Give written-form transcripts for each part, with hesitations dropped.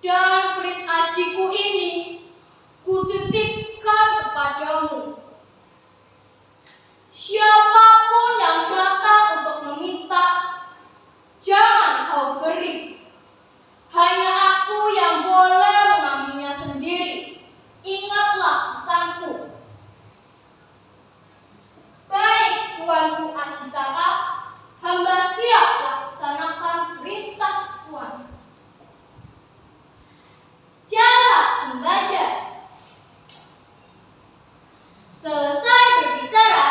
Dan keris ajiku ini kutitipkan kepadamu. Siapapun yang datang untuk meminta, jangan kau beri. Hanya aku yang boleh mengambilnya sendiri. Ingatlah pesanku. Baik, Tuanku Ajisaka, hamba siap laksanakan perintah Tuan. Jawab Sembada. Selesai berbicara,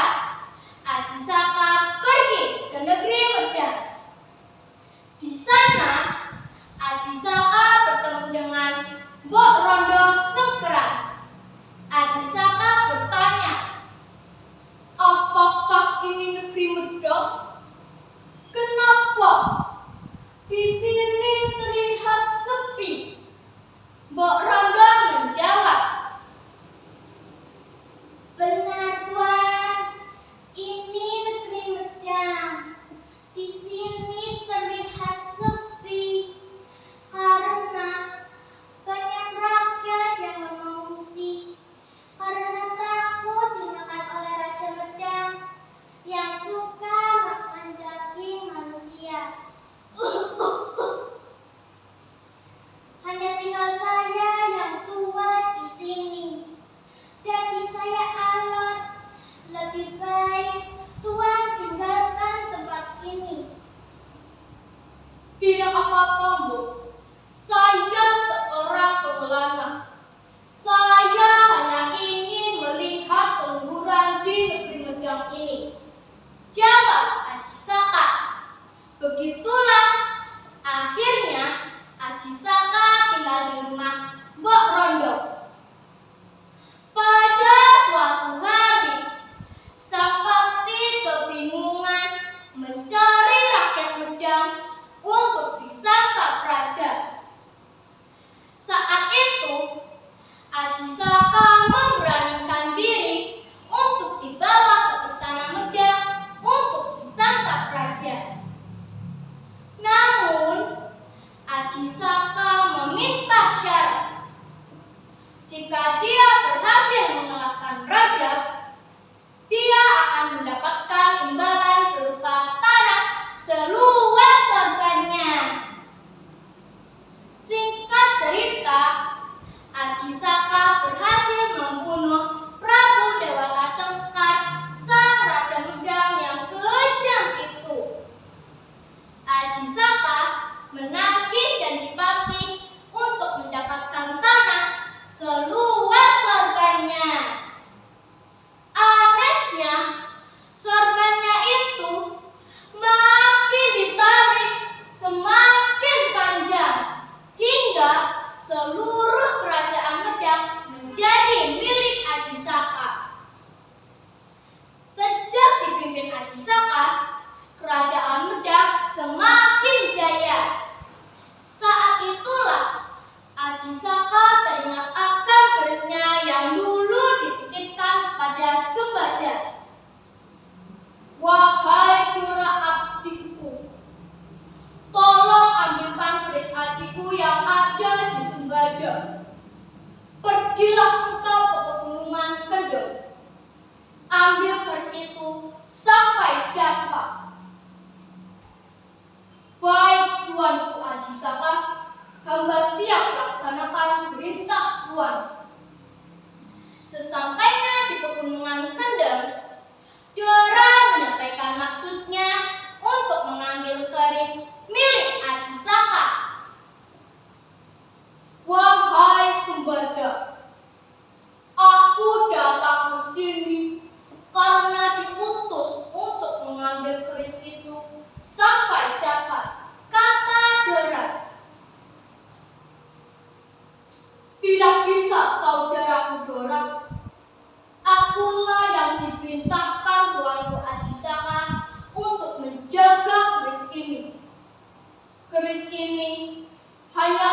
Ajisaka pergi ke negeri Medang. Di sana, Ajisaka bertemu dengan Mbok Rondo Sengkeran. Ajisaka bertanya, apakah ini negeri Medang? Kenapa di sini terlihat sepi? Mbok Rondo menjawab, benar Tuan, ini negeri Medang. Di sini terlihat sepi karena banyak rakyat yang mengungsi karena takut dimakan oleh Raja Medang yang suka makan daging manusia. Hanya tinggal saya yang tua di sini. Daging saya alot. Lebih baik Tuan tinggalkan tempat ini. Tidak apa-apa, Bu. Saya seorang pemelana. Saya hanya ingin melihat kelemburan di negeri Medang ini. Jawab Ajisaka. Begitulah akhirnya Ajisaka tinggal di rumah Mbok Rondo. Pada suatu hari, sang Pakti kebingungan mencari rakyat Medang untuk disantap raja. Saat itu, Ajisaka memberanikan diri untuk dibawa ke istana Medang untuk disantap raja. Namun, Ajisaka meminta syarat. Jika dia berhasil mengalahkan raja, dia akan mendapatkan imbalan berupa tanah seluas surganya. Singkat cerita, Ajisaka berhasil membunuh Prabu Dewata Cengkar, sang raja Medang yang kejam itu. Ajisaka menagih janji Pakti untuk mendapatkan tanah seluas surganya. Anehnya, surganya itu makin ditarik semakin panjang hingga seluruh kerajaan Medang menjadi milik Ajisaka. Sejak dipimpin Ajisaka, kerajaan Medang semakin jaya. Saat itulah Ajisaka teringat akan kerisnya yang dulu dititipkan pada Sembada. Wahai Dura abdiku, tolong ambilkan keris ajiku yang ada di Sembada. Pergilah engkau ke pegunungan Kendeng. Ambil keris itu sampai dapat. Baik Tuanku Ajisaka, hamba siap laksanakan perintah Tuan. Sesampainya di pegunungan Kendeng, Dora menyampaikan maksudnya untuk mengambil keris milik Ajisaka. Wahai Sembada, aku datang ke sini karena diutus untuk mengambil keris itu sampai dapat, kata Dora. Tidak bisa, saudaraku Dora. Akulah yang diperintahkan Tuanku Ajisaka untuk menjaga keris ini. Keris ini hanya